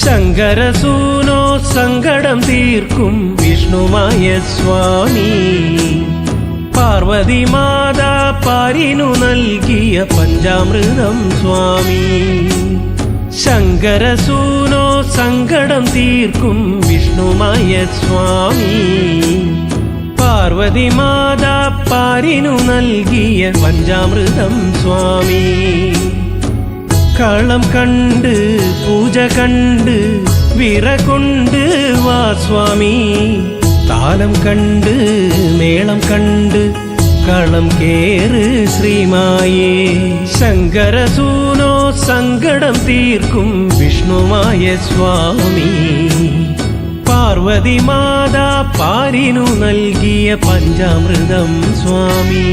ശങ്കരസൂനോ സങ്കടം തീർക്കും വിഷ്ണുമായ സ്വാമി പാർവതി മാതാ പാരിനു നൽകിയ പഞ്ചാമൃതം സ്വാമി ശങ്കരസൂനോ സങ്കടം തീർക്കും വിഷ്ണുമായ സ്വാമി പാർവതി മാതാ പാരിനു നൽകിയ പഞ്ചാമൃതം സ്വാമി കളം കണ്ട് പൂജ കണ്ട് വിറകൊണ്ട് വാ സ്വാമി താലം കണ്ട് മേളം കണ്ട് കളം കേറ് ശ്രീമായേ ശങ്കരസൂനോ സങ്കടം തീർക്കും വിഷ്ണുമായ സ്വാമി പാർവതി മാതാ പാരിനു നൽകിയ പഞ്ചാമൃതം സ്വാമി